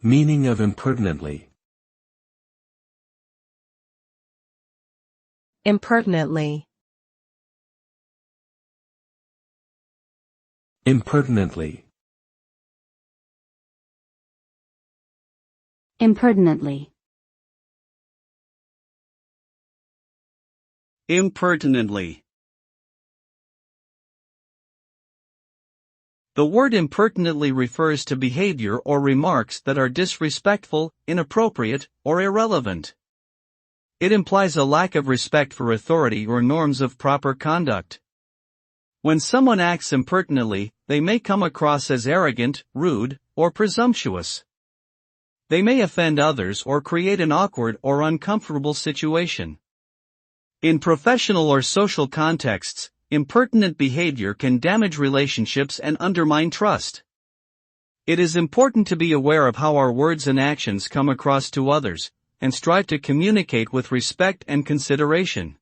Meaning of impertinently. Impertinently. Impertinently. Impertinently. Impertinently. The word impertinently refers to behavior or remarks that are disrespectful, inappropriate, or irrelevant. It implies a lack of respect for authority or norms of proper conduct. When someone acts impertinently, they may come across as arrogant, rude, or presumptuous. They may offend others or create an awkward or uncomfortable situation. In professional or social contexts, impertinent behavior can damage relationships and undermine trust. It is important to be aware of how our words and actions come across to others, and strive to communicate with respect and consideration.